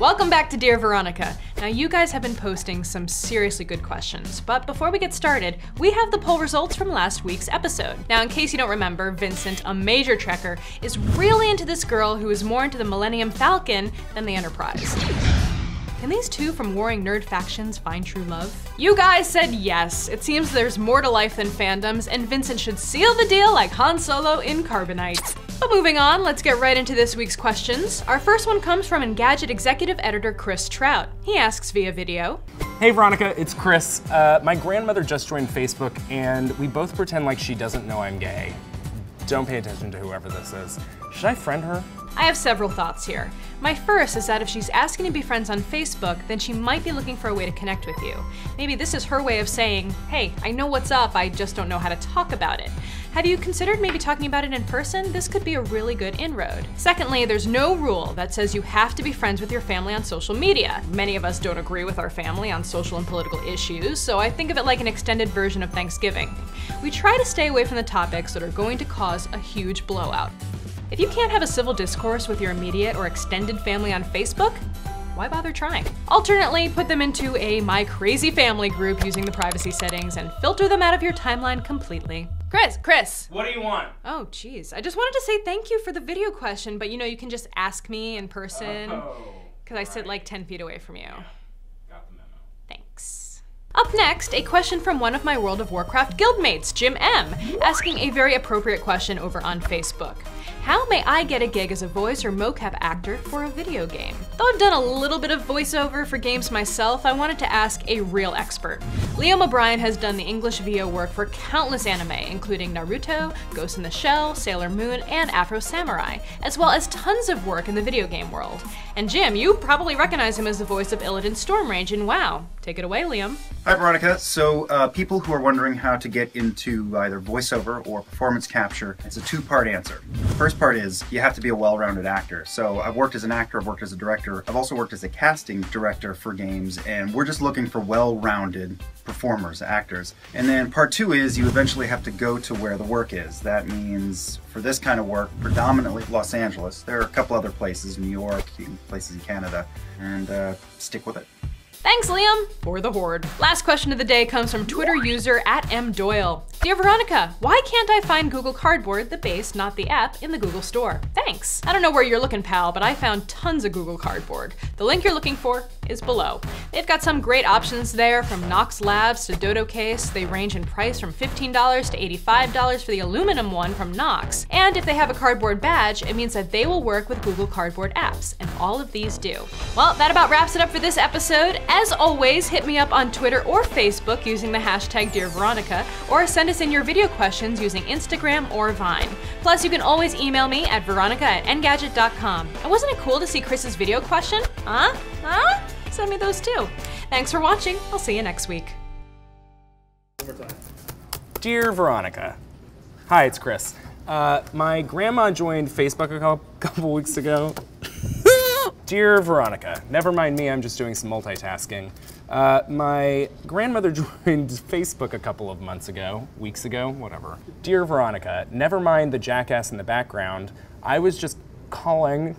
Welcome back to Dear Veronica. Now you guys have been posting some seriously good questions, but before we get started, we have the poll results from last week's episode. Now in case you don't remember, Vincent, a major Trekker, is really into this girl who is more into the Millennium Falcon than the Enterprise. Can these two from warring nerd factions find true love? You guys said yes. It seems there's more to life than fandoms, and Vincent should seal the deal like Han Solo in Carbonite. But moving on, let's get right into this week's questions. Our first one comes from Engadget executive editor Chris Trout. He asks via video. Hey Veronica, it's Chris. My grandmother just joined Facebook and we both pretend like she doesn't know I'm gay. Don't pay attention to whoever this is. Should I friend her? I have several thoughts here. My first is that if she's asking to be friends on Facebook, then she might be looking for a way to connect with you. Maybe this is her way of saying, hey, I know what's up, I just don't know how to talk about it. Have you considered maybe talking about it in person? This could be a really good inroad. Secondly, there's no rule that says you have to be friends with your family on social media. Many of us don't agree with our family on social and political issues, so I think of it like an extended version of Thanksgiving. We try to stay away from the topics that are going to cause a huge blowout. If you can't have a civil discourse with your immediate or extended family on Facebook, why bother trying? Alternately, put them into a My Crazy Family group using the privacy settings and filter them out of your timeline completely. Chris! What do you want? Oh, geez. I just wanted to say thank you for the video question, but you know, you can just ask me in person, because I sit like 10 feet away from you. Yeah. Got the memo. Thanks. Up next, a question from one of my World of Warcraft guildmates, Jim M, asking a very appropriate question over on Facebook. How may I get a gig as a voice or mocap actor for a video game? Though I've done a little bit of voiceover for games myself, I wanted to ask a real expert. Liam O'Brien has done the English VO work for countless anime, including Naruto, Ghost in the Shell, Sailor Moon, and Afro Samurai, as well as tons of work in the video game world. And Jim, you probably recognize him as the voice of Illidan Stormrage in WoW. Take it away, Liam. Hi Veronica. So people who are wondering how to get into either voiceover or performance capture, it's a two-part answer. The first part is you have to be a well-rounded actor. So I've worked as an actor, I've worked as a director, I've also worked as a casting director for games, and we're just looking for well-rounded performers, actors. And then part two is you eventually have to go to where the work is. That means for this kind of work, predominantly Los Angeles. There are a couple other places, New York, places in Canada, and stick with it. Thanks, Liam, for the horde. Last question of the day comes from Twitter user @mdoyle. Dear Veronica, why can't I find Google Cardboard, the base, not the app, in the Google Store? Thanks. I don't know where you're looking, pal, but I found tons of Google Cardboard. The link you're looking for is below. They've got some great options there, from Knox Labs to Dodo Case. They range in price from $15 to $85 for the aluminum one from Knox. And if they have a cardboard badge, it means that they will work with Google Cardboard apps, and all of these do. Well, that about wraps it up for this episode. As always, hit me up on Twitter or Facebook using the hashtag DearVeronica, or send us in your video questions using Instagram or Vine. Plus, you can always email me at veronica@engadget.com. And wasn't it cool to see Chris's video question? Huh? Send me those too. Thanks for watching. I'll see you next week. Dear Veronica. Hi, it's Chris. My grandma joined Facebook a couple weeks ago. Dear Veronica, never mind me, I'm just doing some multitasking. My grandmother joined Facebook a couple of weeks ago, whatever. Dear Veronica, never mind the jackass in the background, I was just calling.